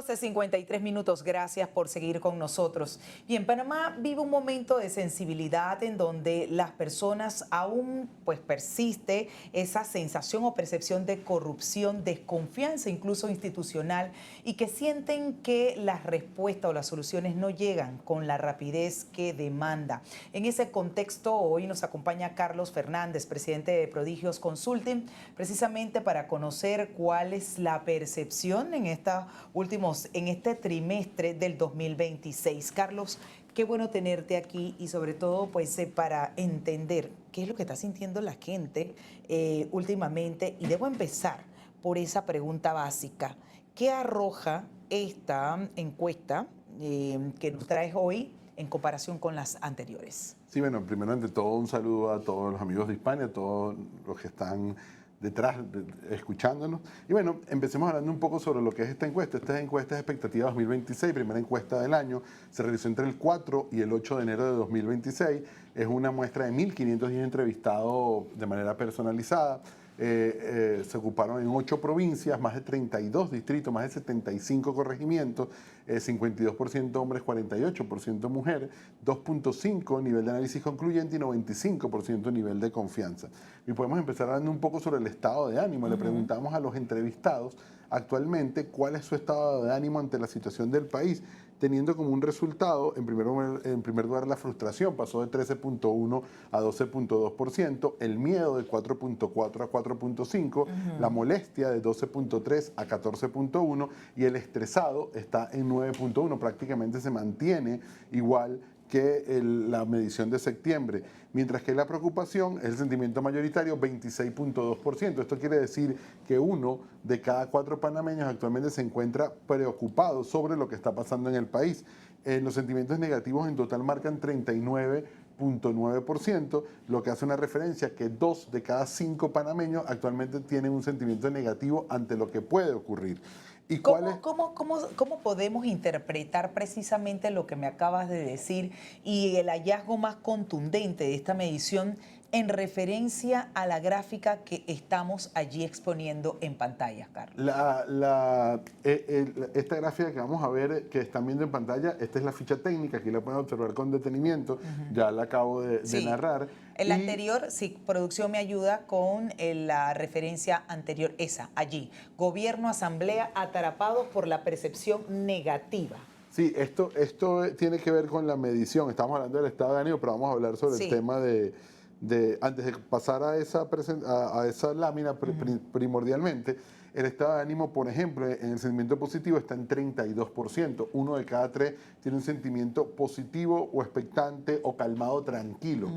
12:53. Gracias por seguir con nosotros. Bien, Panamá vive un momento de sensibilidad en donde las personas aún persiste esa sensación o percepción de corrupción, desconfianza incluso institucional, y que sienten que las respuestas o las soluciones no llegan con la rapidez que demanda. En ese contexto, hoy nos acompaña Carlos Fernández, presidente de Prodigios Consulting, precisamente para conocer cuál es la percepción en este trimestre del 2026. Carlos, qué bueno tenerte aquí y sobre todo para entender qué es lo que está sintiendo la gente últimamente. Y debo empezar por esa pregunta básica. ¿Qué arroja esta encuesta que nos traes hoy en comparación con las anteriores? Sí, bueno, primero ante todo un saludo a todos los amigos de Hispania, a todos los que están detrás escuchándonos. Y bueno, empecemos hablando un poco sobre lo que es esta encuesta. Esta encuesta es expectativa 2026, primera encuesta del año. Se realizó entre el 4 y el 8 de enero de 2026. Es una muestra de 1.510 entrevistados de manera personalizada. Se ocuparon en 8 provincias, más de 32 distritos, más de 75 corregimientos, 52% hombres, 48% mujeres, 2.5 nivel de análisis concluyente y 95% nivel de confianza. Y podemos empezar hablando un poco sobre el estado de ánimo. Le preguntamos a los entrevistados actualmente cuál es su estado de ánimo ante la situación del país, teniendo como un resultado, en primer lugar, la frustración pasó de 13.1 a 12.2%, el miedo de 4.4 a 4.5, la molestia de 12.3 a 14.1 y el estresado está en 9.1, prácticamente se mantiene igual que la medición de septiembre, mientras que la preocupación es el sentimiento mayoritario, 26.2%. Esto quiere decir que 1 de cada 4 panameños actualmente se encuentra preocupado sobre lo que está pasando en el país. Los sentimientos negativos en total marcan 39.9%, lo que hace una referencia a que 2 de cada 5 panameños actualmente tienen un sentimiento negativo ante lo que puede ocurrir. ¿Y ¿Cómo podemos interpretar precisamente lo que me acabas de decir y el hallazgo más contundente de esta medición en referencia a la gráfica que estamos allí exponiendo en pantalla, Carlos? Esta gráfica que vamos a ver, que están viendo en pantalla, esta es la ficha técnica, aquí la pueden observar con detenimiento, ya la acabo de narrar. El anterior, si producción me ayuda con la referencia anterior, esa, allí. Gobierno, asamblea, atrapados por la percepción negativa. Sí, esto tiene que ver con la medición. Estamos hablando del estado de ánimo, pero vamos a hablar sobre el tema antes de pasar a esa lámina primordialmente. El estado de ánimo, por ejemplo, en el sentimiento positivo está en 32%. 1 de cada 3 tiene un sentimiento positivo o expectante o calmado tranquilo.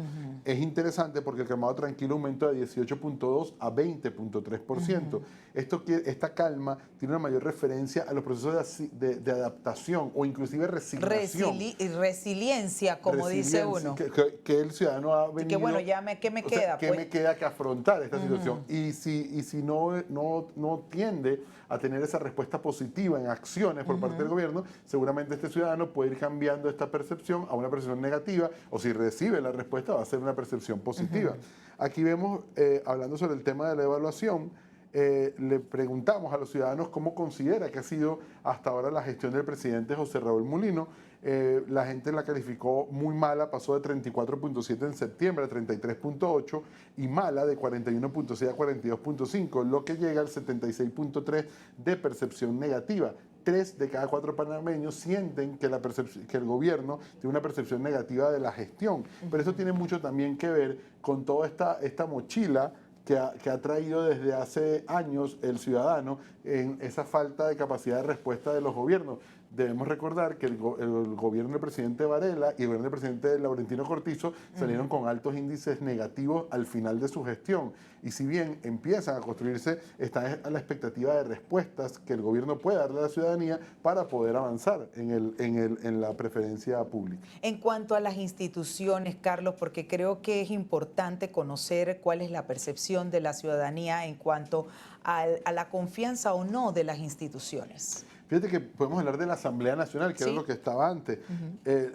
Es interesante porque el calmado tranquilo aumenta de 18.2 a 20.3%. Esta calma tiene una mayor referencia a los procesos de adaptación o inclusive resignación. Resiliencia, como dice uno. Que el ciudadano ha venido... Y que bueno, ¿qué me queda? ¿Qué me queda que afrontar esta situación? Y si no tiende a tener esa respuesta positiva en acciones por parte del gobierno, seguramente este ciudadano puede ir cambiando esta percepción a una percepción negativa, o si recibe la respuesta va a ser una percepción positiva. Aquí vemos, hablando sobre el tema de la evaluación, le preguntamos a los ciudadanos cómo considera que ha sido hasta ahora la gestión del presidente José Raúl Mulino. La gente la calificó muy mala, pasó de 34.7 en septiembre a 33.8 y mala de 41.6 a 42.5, lo que llega al 76.3 de percepción negativa. 3 de cada 4 panameños sienten que el gobierno tiene una percepción negativa de la gestión. Pero eso tiene mucho también que ver con toda esta mochila que ha traído desde hace años el ciudadano en esa falta de capacidad de respuesta de los gobiernos. Debemos recordar que el gobierno del presidente Varela y el gobierno del presidente Laurentino Cortizo salieron con altos índices negativos al final de su gestión. Y si bien empiezan a construirse, están a la expectativa de respuestas que el gobierno puede darle a la ciudadanía para poder avanzar en la preferencia pública. En cuanto a las instituciones, Carlos, porque creo que es importante conocer cuál es la percepción de la ciudadanía en cuanto a la confianza o no de las instituciones. Fíjate que podemos hablar de la Asamblea Nacional, que Sí. era lo que estaba antes.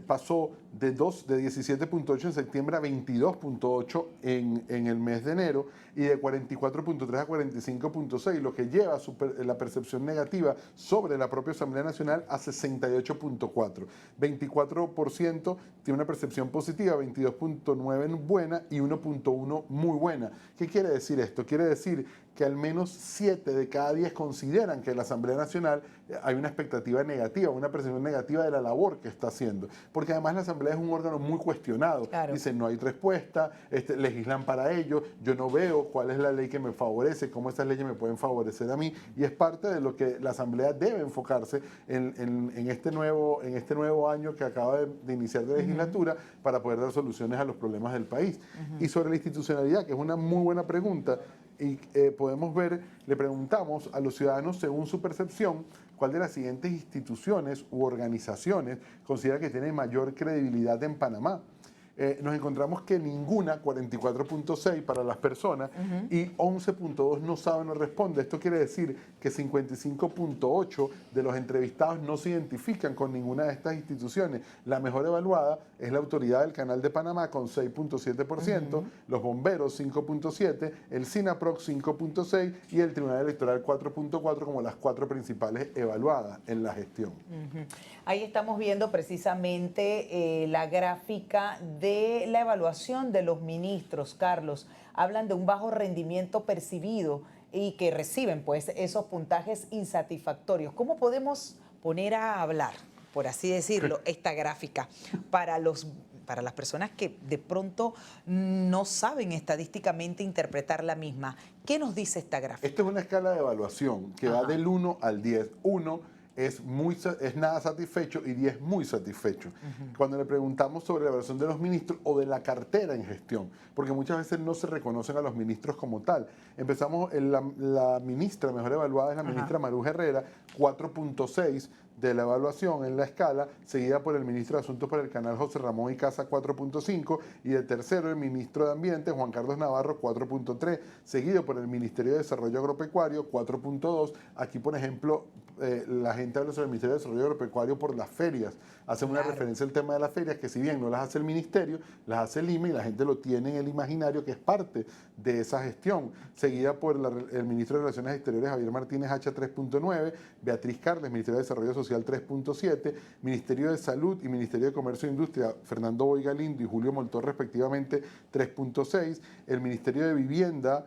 Pasó de 17.8 en septiembre a 22.8 en el mes de enero y de 44.3 a 45.6, lo que lleva la percepción negativa sobre la propia Asamblea Nacional a 68.4. 24% tiene una percepción positiva, 22.9 buena y 1.1 muy buena. ¿Qué quiere decir esto? Quiere decir que al menos 7 de cada 10 consideran que en la Asamblea Nacional hay una expectativa negativa, una percepción negativa de la labor que está haciendo. Porque además la Asamblea es un órgano muy cuestionado. Claro. Dicen, no hay respuesta, legislan para ello, yo no veo cuál es la ley que me favorece, cómo estas leyes me pueden favorecer a mí. Y es parte de lo que la Asamblea debe enfocarse en este nuevo año que acaba de iniciar de legislatura para poder dar soluciones a los problemas del país. Y sobre la institucionalidad, que es una muy buena pregunta, y podemos ver, le preguntamos a los ciudadanos según su percepción cuál de las siguientes instituciones u organizaciones considera que tiene mayor credibilidad en Panamá. Nos encontramos que ninguna, 44.6 para las personas, y 11.2 no sabe, no responde. Esto quiere decir que 55.8 de los entrevistados no se identifican con ninguna de estas instituciones. La mejor evaluada es la Autoridad del Canal de Panamá con 6.7%, los bomberos 5.7%, el SINAPROC 5.6% y el Tribunal Electoral 4.4% como las 4 principales evaluadas en la gestión. Ahí estamos viendo precisamente la gráfica de la evaluación de los ministros, Carlos. Hablan de un bajo rendimiento percibido y que reciben pues esos puntajes insatisfactorios. ¿Cómo podemos poner a hablar, por así decirlo, esta gráfica para las personas que de pronto no saben estadísticamente interpretar la misma? ¿Qué nos dice esta gráfica? Esta es una escala de evaluación que va del 1 al 10. 1 es nada satisfecho y 10 muy satisfecho. Cuando le preguntamos sobre la evaluación de los ministros o de la cartera en gestión, porque muchas veces no se reconocen a los ministros como tal. Empezamos, la ministra mejor evaluada es la ministra Maru Herrera, 4.6 de la evaluación en la escala, seguida por el ministro de Asuntos para el Canal José Ramón Icaza 4.5 y de tercero el ministro de Ambiente Juan Carlos Navarro 4.3, seguido por el Ministerio de Desarrollo Agropecuario 4.2. Aquí, por ejemplo, la gente habla sobre el Ministerio de Desarrollo Agropecuario por las ferias. Hacen una referencia al tema de las ferias, que si bien no las hace el ministerio, las hace el IMA y la gente lo tiene en el imaginario que es parte de esa gestión. Seguida por el ministro de Relaciones Exteriores Javier Martínez Hacha 3.9, Beatriz Carles, Ministerio de Desarrollo Social 3.7, Ministerio de Salud y Ministerio de Comercio e Industria Fernando Boy Galindo y Julio Moltor respectivamente 3.6, el Ministerio de Vivienda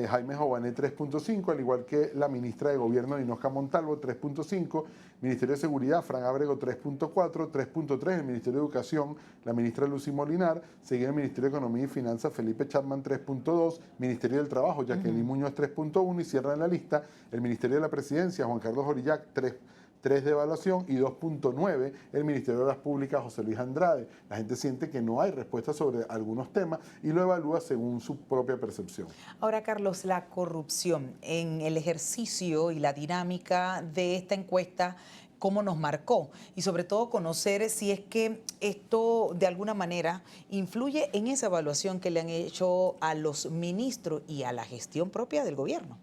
Jaime Jované 3.5, al igual que la ministra de Gobierno Inosca Montalvo 3.5, Ministerio de Seguridad Fran Ábrego 3.4, 3.3 el Ministerio de Educación la ministra Lucy Molinar, seguido el Ministerio de Economía y Finanzas Felipe Chapman 3.2, Ministerio del Trabajo Jacqueline Muñoz 3.1 y cierra en la lista el Ministerio de la Presidencia Juan Carlos Orillac 3 de evaluación y 2.9 el Ministerio de Obras Públicas José Luis Andrade. La gente siente que no hay respuesta sobre algunos temas y lo evalúa según su propia percepción. Ahora, Carlos, la corrupción en el ejercicio y la dinámica de esta encuesta, ¿cómo nos marcó? Y sobre todo conocer si es que esto de alguna manera influye en esa evaluación que le han hecho a los ministros y a la gestión propia del gobierno.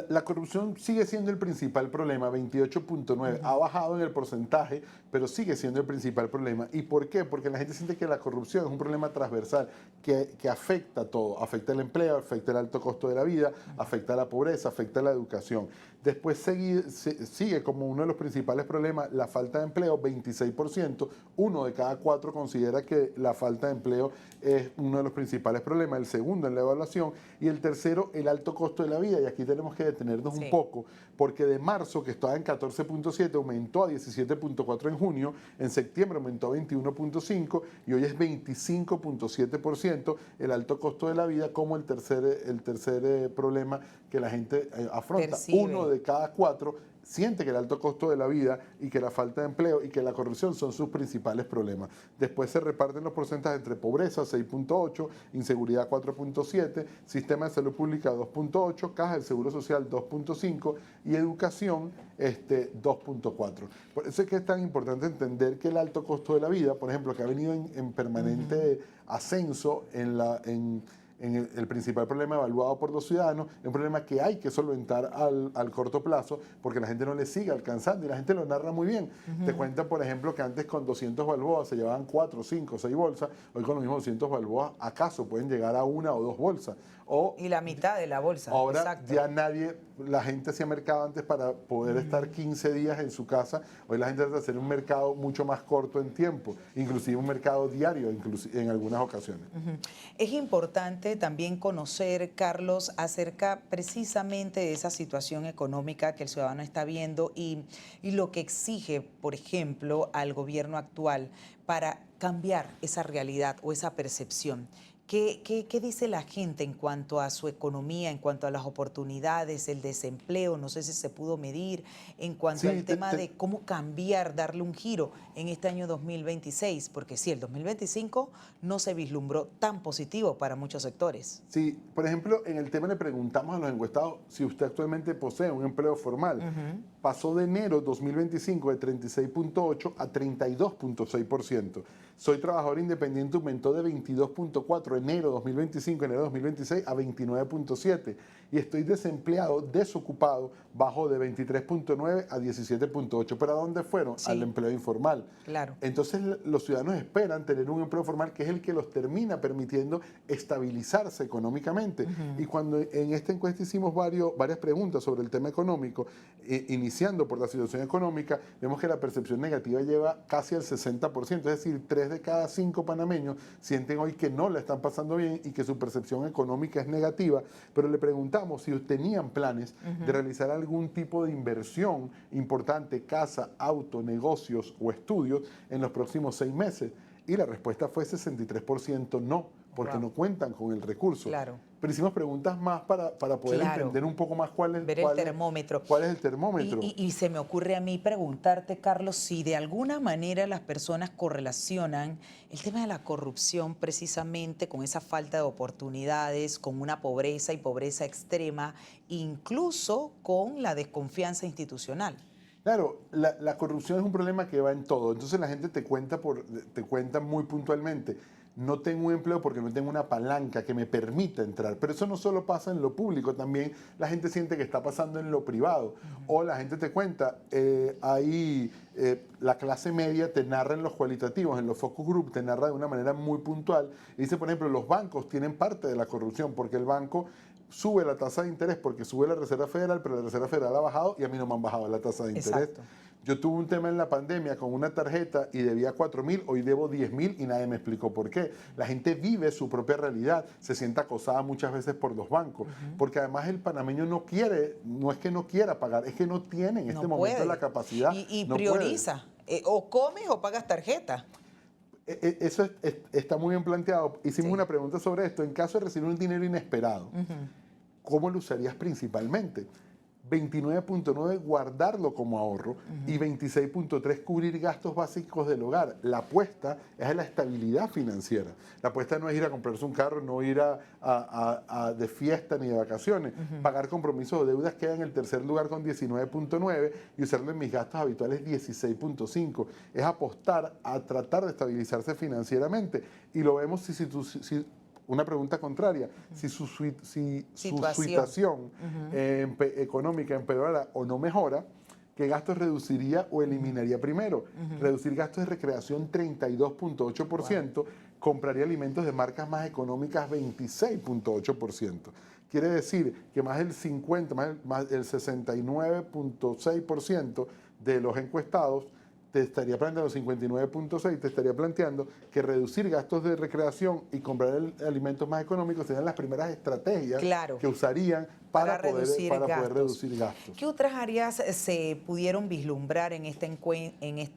La corrupción sigue siendo el principal problema, 28.9, ha bajado en el porcentaje, pero sigue siendo el principal problema. ¿Y por qué? Porque la gente siente que la corrupción es un problema transversal, que afecta a todo, afecta el empleo, afecta el alto costo de la vida, afecta la pobreza, afecta la educación. Después sigue como uno de los principales problemas la falta de empleo, 26%, 1 de cada 4 considera que la falta de empleo es uno de los principales problemas, el segundo en la evaluación, y el tercero el alto costo de la vida, y aquí tenemos que detenernos un poco, porque de marzo, que estaba en 14.7, aumentó a 17.4 en junio, en septiembre aumentó a 21.5 y hoy es 25.7% el alto costo de la vida como el tercer problema que la gente afronta. Percibe. 1 de cada 4 siente que el alto costo de la vida y que la falta de empleo y que la corrupción son sus principales problemas. Después se reparten los porcentajes entre pobreza 6.8, inseguridad 4.7, sistema de salud pública 2.8, caja del seguro social 2.5 y educación 2.4. Por eso es que es tan importante entender que el alto costo de la vida, por ejemplo, que ha venido en permanente ascenso en el principal problema evaluado por los ciudadanos, es un problema que hay que solventar al corto plazo porque la gente no le sigue alcanzando y la gente lo narra muy bien. Te cuenta, por ejemplo, que antes con 200 balboas se llevaban 4, 5, 6 bolsas, hoy con los mismos 200 balboas acaso pueden llegar a 1 o 2 bolsas. Y la mitad de la bolsa. Ahora Exacto. ya la gente hacía mercado antes para poder estar 15 días en su casa. Hoy la gente trata de hacer un mercado mucho más corto en tiempo, inclusive un mercado diario en algunas ocasiones. Es importante también conocer, Carlos, acerca precisamente de esa situación económica que el ciudadano está viendo y lo que exige, por ejemplo, al gobierno actual para cambiar esa realidad o esa percepción. ¿Qué dice la gente en cuanto a su economía, en cuanto a las oportunidades, el desempleo? No sé si se pudo medir en cuanto al tema de cómo cambiar, darle un giro en este año 2026, porque sí, el 2025 no se vislumbró tan positivo para muchos sectores. Sí, por ejemplo, en el tema le preguntamos a los encuestados si usted actualmente posee un empleo formal. Pasó de enero 2025 de 36.8 a 32.6%. Soy trabajador independiente, aumentó de 22.4 enero 2025, enero 2026 a 29.7. Y estoy desempleado, desocupado, bajó de 23.9 a 17.8. ¿Pero a dónde fueron? Sí. Al empleo informal. Claro. Entonces los ciudadanos esperan tener un empleo formal que es el que los termina permitiendo estabilizarse económicamente. Y cuando en esta encuesta hicimos varias preguntas sobre el tema económico, iniciando por la situación económica, vemos que la percepción negativa lleva casi al 60%, es decir, 3 de cada 5 panameños sienten hoy que no la están pasando bien y que su percepción económica es negativa, pero le preguntamos si tenían planes de realizar algún tipo de inversión importante, casa, auto, negocios o estudios en los próximos 6 meses. Y la respuesta fue 63% no, porque no cuentan con el recurso. Claro. Pero hicimos preguntas más para poder entender un poco más cuál es el termómetro. ¿Cuál es el termómetro? Y se me ocurre a mí preguntarte, Carlos, si de alguna manera las personas correlacionan el tema de la corrupción precisamente con esa falta de oportunidades, con una pobreza y pobreza extrema, incluso con la desconfianza institucional. Claro, la corrupción es un problema que va en todo. Entonces la gente te cuenta muy puntualmente. No tengo un empleo porque no tengo una palanca que me permita entrar. Pero eso no solo pasa en lo público, también la gente siente que está pasando en lo privado. O la gente te cuenta, la clase media te narra en los cualitativos, en los focus group, te narra de una manera muy puntual. Y dice, por ejemplo, los bancos tienen parte de la corrupción porque el banco sube la tasa de interés porque sube la Reserva Federal, pero la Reserva Federal ha bajado y a mí no me han bajado la tasa de interés. Exacto. Yo tuve un tema en la pandemia con una tarjeta y debía 4.000, hoy debo 10.000 y nadie me explicó por qué. La gente vive su propia realidad, se siente acosada muchas veces por los bancos, porque además el panameño no quiere, no es que no quiera pagar, es que no tiene en este momento la capacidad. Y no prioriza, o comes o pagas tarjeta. Eso está muy bien planteado. Hicimos una pregunta sobre esto. En caso de recibir un dinero inesperado, ¿cómo lo usarías principalmente? 29.9 guardarlo como ahorro y 26.3 cubrir gastos básicos del hogar. La apuesta es a la estabilidad financiera. La apuesta no es ir a comprarse un carro, no ir de fiesta ni de vacaciones. Pagar compromisos o deudas queda en el tercer lugar con 19.9 y usarlo en mis gastos habituales 16.5. Es apostar a tratar de estabilizarse financieramente. Y lo vemos si una pregunta contraria, si su situación económica empeorara o no mejora, ¿qué gastos reduciría o eliminaría primero? Reducir gastos de recreación 32.8%, compraría alimentos de marcas más económicas 26.8%. Quiere decir que más del 69.6% de los encuestados te estaría planteando 59.6, te estaría planteando que reducir gastos de recreación y comprar alimentos más económicos serían las primeras estrategias que usarían para poder reducir gastos. ¿Qué otras áreas se pudieron vislumbrar en esta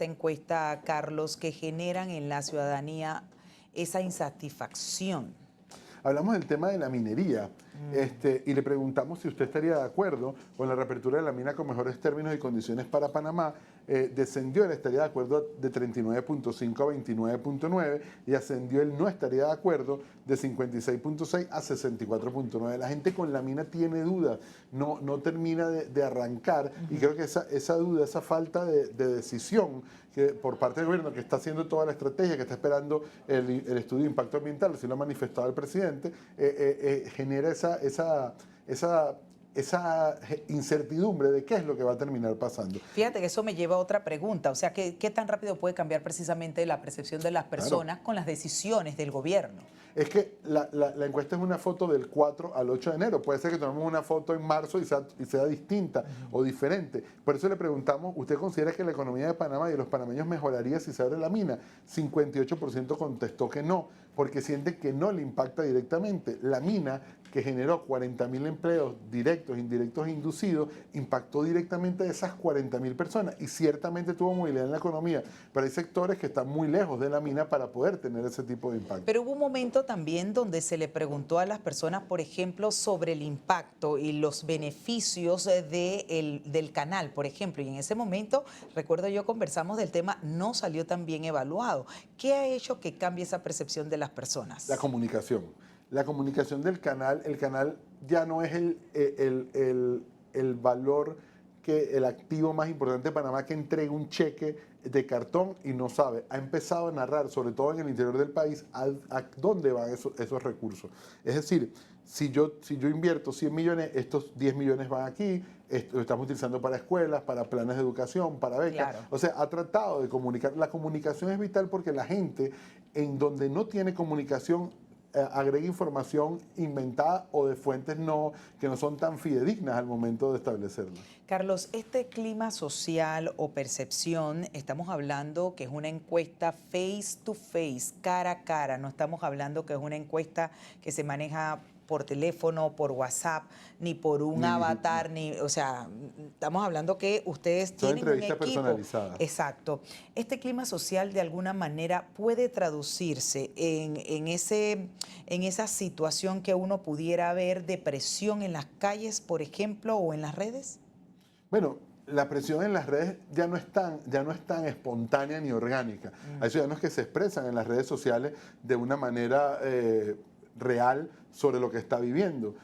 encuesta, Carlos, que generan en la ciudadanía esa insatisfacción? Hablamos del tema de la minería y le preguntamos si usted estaría de acuerdo con la reapertura de la mina con mejores términos y condiciones para Panamá descendió el estaría de acuerdo de 39.5 a 29.9 y ascendió el no estaría de acuerdo de 56.6 a 64.9. La gente con la mina tiene dudas, no termina de arrancar y creo que esa duda, esa falta de decisión que por parte del gobierno que está haciendo toda la estrategia, que está esperando el estudio de impacto ambiental, así lo ha manifestado el presidente, genera esa incertidumbre de qué es lo que va a terminar pasando. Fíjate que eso me lleva a otra pregunta, o sea, ¿qué tan rápido puede cambiar precisamente la percepción de las personas con las decisiones del gobierno? Es que la encuesta es una foto del 4 al 8 de enero. Puede ser que tomemos una foto en marzo y sea distinta o diferente. Por eso le preguntamos, ¿usted considera que la economía de Panamá y de los panameños mejoraría si se abre la mina? 58% contestó que no, porque siente que no le impacta directamente. La mina, que generó 40.000 empleos directos, indirectos e inducidos, impactó directamente a esas 40.000 personas y ciertamente tuvo movilidad en la economía, pero hay sectores que están muy lejos de la mina para poder tener ese tipo de impacto. Pero hubo un momento también donde se le preguntó a las personas, por ejemplo, sobre el impacto y los beneficios del canal, por ejemplo, y en ese momento, recuerdo yo, conversamos del tema, no salió tan bien evaluado. ¿Qué ha hecho que cambie esa percepción de las personas? La comunicación. La comunicación del canal, el canal ya no es el valor, que el activo más importante de Panamá que entrega un cheque de cartón y no sabe. Ha empezado a narrar, sobre todo en el interior del país, a dónde van esos recursos. Es decir, si yo invierto 100 millones, estos 10 millones van aquí, lo estamos utilizando para escuelas, para planes de educación, para becas. Claro. O sea, ha tratado de comunicar. La comunicación es vital porque la gente, en donde no tiene comunicación, agrega información inventada o de fuentes que no son tan fidedignas al momento de establecerlo. Carlos, este clima social o percepción, estamos hablando que es una encuesta face to face, cara a cara, no estamos hablando que es una encuesta que se maneja por teléfono, por WhatsApp, ni por un avatar, o sea, estamos hablando que ustedes tienen un equipo personalizada. Exacto. Este clima social de alguna manera puede traducirse en esa situación que uno pudiera ver de presión en las calles, por ejemplo, o en las redes. Bueno, la presión en las redes ya no es tan espontánea ni orgánica. Hay ciudadanos que se expresan en las redes sociales de una manera real sobre lo que está viviendo.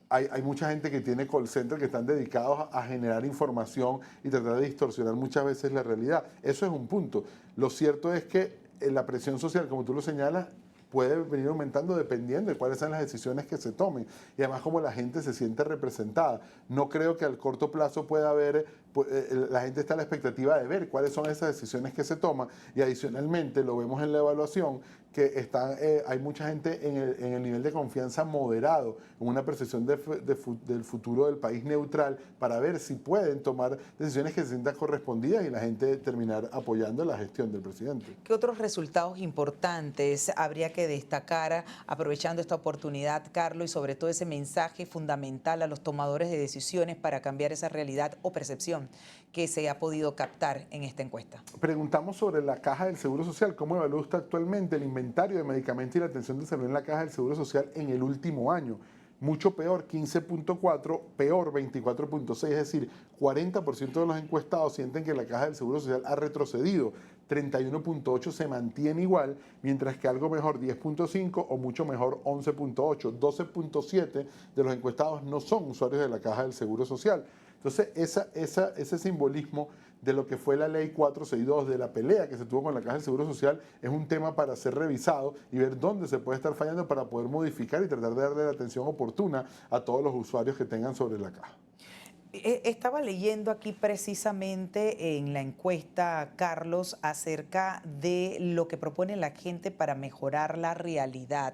Hay mucha gente que tiene call center que están dedicados a generar información y tratar de distorsionar muchas veces la realidad. Eso es un punto. Lo cierto es que la presión social, como tú lo señalas, puede venir aumentando dependiendo de cuáles sean las decisiones que se tomen y además cómo la gente se siente representada. No creo que al corto plazo pueda haber, la gente está a la expectativa de ver cuáles son esas decisiones que se toman y adicionalmente lo vemos en la evaluación que hay mucha gente en el nivel de confianza moderado, en una percepción del futuro del país neutral para ver si pueden tomar decisiones que se sientan correspondidas y la gente terminar apoyando la gestión del presidente. ¿Qué otros resultados importantes habría que destacar aprovechando esta oportunidad, Carlos, y sobre todo ese mensaje fundamental a los tomadores de decisiones para cambiar esa realidad o percepción que se ha podido captar en esta encuesta? Preguntamos sobre la Caja del Seguro Social. ¿Cómo evalúa usted actualmente el inventario de medicamentos y la atención de salud en la Caja del Seguro Social en el último año? Mucho peor, 15.4, peor, 24.6, es decir, 40% de los encuestados sienten que la Caja del Seguro Social ha retrocedido, 31.8 se mantiene igual, mientras que algo mejor, 10.5 o mucho mejor, 11.8, 12.7 de los encuestados no son usuarios de la Caja del Seguro Social. Entonces, ese simbolismo de lo que fue la ley 462, de la pelea que se tuvo con la Caja del Seguro Social, es un tema para ser revisado y ver dónde se puede estar fallando para poder modificar y tratar de darle la atención oportuna a todos los usuarios que tengan sobre la caja. Estaba leyendo aquí precisamente en la encuesta, Carlos, acerca de lo que propone la gente para mejorar la realidad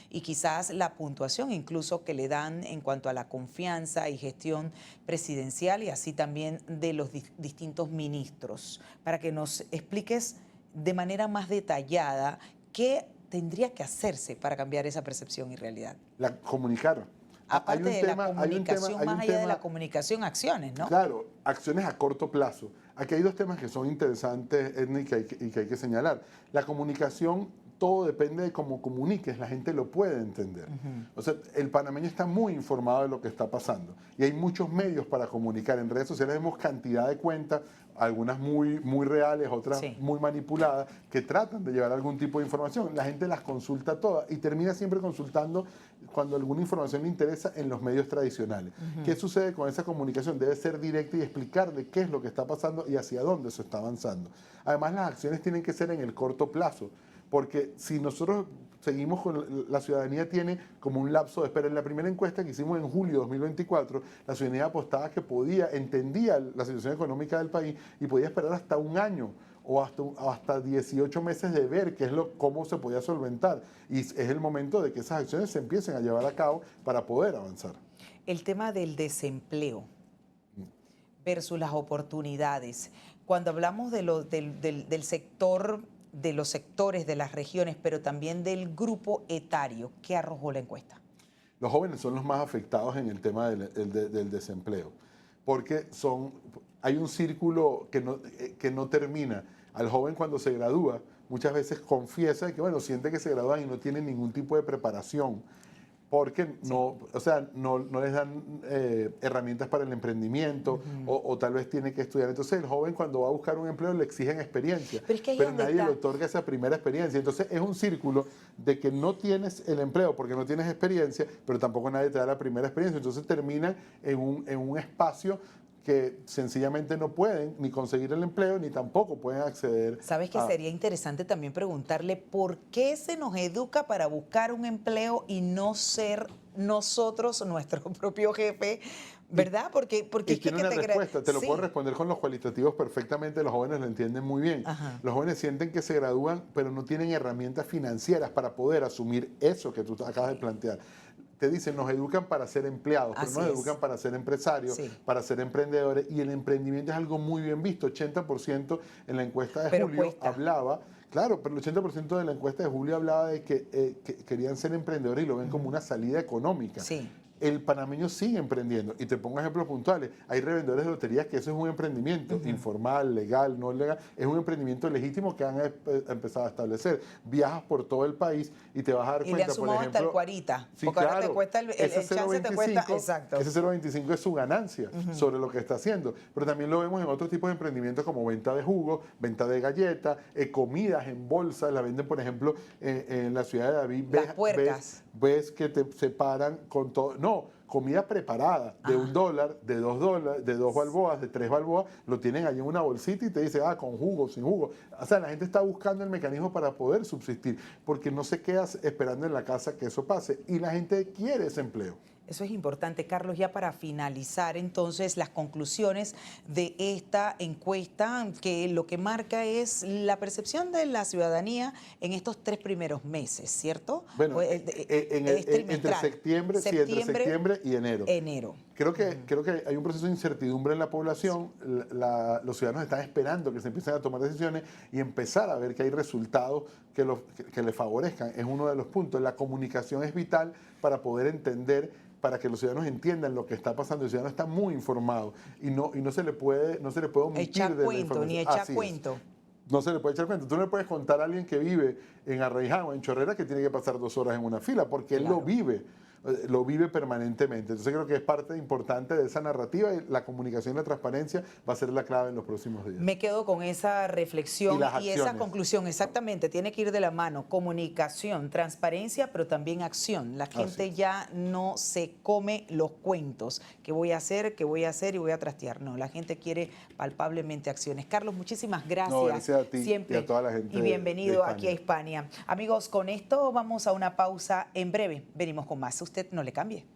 y quizás la puntuación incluso que le dan en cuanto a la confianza y gestión presidencial y así también de los distintos ministros. Para que nos expliques de manera más detallada qué tendría que hacerse para cambiar esa percepción y realidad. Comunicar. Aparte de la comunicación, más allá de la comunicación, acciones, ¿no? Claro, acciones a corto plazo. Aquí hay dos temas que son interesantes, Edna, y que hay que señalar. La comunicación todo depende de cómo comuniques, la gente lo puede entender. O sea, el panameño está muy informado de lo que está pasando y hay muchos medios para comunicar. En redes sociales vemos cantidad de cuentas, algunas muy reales, otras muy manipuladas, que tratan de llevar algún tipo de información. La gente las consulta todas y termina siempre consultando cuando alguna información le interesa en los medios tradicionales. ¿Qué sucede con esa comunicación? Debe ser directa y explicarle qué es lo que está pasando y hacia dónde se está avanzando. Además, las acciones tienen que ser en el corto plazo. Porque si nosotros seguimos con la ciudadanía tiene como un lapso de espera. En la primera encuesta que hicimos en julio de 2024, la ciudadanía apostaba que entendía la situación económica del país y podía esperar hasta un año o hasta 18 meses de ver cómo se podía solventar. Y es el momento de que esas acciones se empiecen a llevar a cabo para poder avanzar. El tema del desempleo versus las oportunidades. Cuando hablamos del sector, de los sectores, de las regiones, pero también del grupo etario, ¿qué arrojó la encuesta? Los jóvenes son los más afectados en el tema del desempleo, porque hay un círculo que no termina. Al joven cuando se gradúa, muchas veces confiesa que, bueno, siente que se gradúan y no tienen ningún tipo de preparación, porque no les dan herramientas para el emprendimiento o tal vez tiene que estudiar. Entonces el joven cuando va a buscar un empleo le exigen experiencia, pero nadie le otorga esa primera experiencia. Entonces es un círculo de que no tienes el empleo porque no tienes experiencia, pero tampoco nadie te da la primera experiencia. Entonces terminan en un espacio que sencillamente no pueden ni conseguir el empleo ni tampoco pueden acceder. ¿Sabes que sería interesante también preguntarle por qué se nos educa para buscar un empleo y no ser nosotros nuestro propio jefe? ¿Verdad? Porque es tiene una respuesta, te lo puedo responder con los cualitativos perfectamente, los jóvenes lo entienden muy bien. Los jóvenes sienten que se gradúan, pero no tienen herramientas financieras para poder asumir eso que tú acabas de plantear. Te dicen, nos educan para ser empleados, pero nos educan para ser empresarios, para ser emprendedores, y el emprendimiento es algo muy bien visto. 80% en la encuesta de julio hablaba, claro, pero el 80% de la encuesta de julio hablaba de que querían ser emprendedores y lo ven como una salida económica. El panameño sigue emprendiendo. Y te pongo ejemplos puntuales. Hay revendedores de loterías que eso es un emprendimiento informal, legal, no legal. Es un emprendimiento legítimo que han empezado a establecer. Viajas por todo el país y te vas a dar cuenta, le han sumado por ejemplo, hasta el cuarita. Sí, porque claro, ahora te cuesta el chance te cuesta, exacto. Ese 0.25 es su ganancia sobre lo que está haciendo. Pero también lo vemos en otros tipos de emprendimientos como venta de jugo, venta de galletas, comidas en bolsa. La venden, por ejemplo, en la ciudad de David. Las puercas. Ves que te separan con todo. No, comida preparada de $1, de $2, de 2 balboas, de 3 balboas, lo tienen allí en una bolsita y te dice, con jugo, sin jugo. O sea, la gente está buscando el mecanismo para poder subsistir, porque no se queda esperando en la casa que eso pase. Y la gente quiere ese empleo. Eso es importante, Carlos. Ya para finalizar, entonces, las conclusiones de esta encuesta, que lo que marca es la percepción de la ciudadanía en estos 3 primeros meses, ¿verdad? Bueno, entre septiembre y enero. Creo que hay un proceso de incertidumbre en la población. Los ciudadanos están esperando que se empiecen a tomar decisiones y empezar a ver que hay resultados que les favorezcan. Es uno de los puntos. La comunicación es vital para poder entender, para que los ciudadanos entiendan lo que está pasando. El ciudadano está muy informado y no se le puede omitir echar de la cuento, información. ni echar cuento. No se le puede echar cuento. Tú no le puedes contar a alguien que vive en Arraiján o en Chorrera que tiene que pasar 2 horas en una fila, porque él lo vive permanentemente. Entonces creo que es parte importante de esa narrativa y la comunicación y la transparencia va a ser la clave en los próximos días. Me quedo con esa reflexión y esa conclusión. Exactamente, tiene que ir de la mano. Comunicación, transparencia, pero también acción. La gente ya no se come los cuentos. ¿Qué voy a hacer? ¿Qué voy a hacer? Y voy a trastear. No, la gente quiere palpablemente acciones. Carlos, muchísimas gracias. No, gracias a ti siempre. Y a toda la gente. Y bienvenido aquí a Hispania. Amigos, con esto vamos a una pausa en breve. Venimos con más. Usted no le cambie.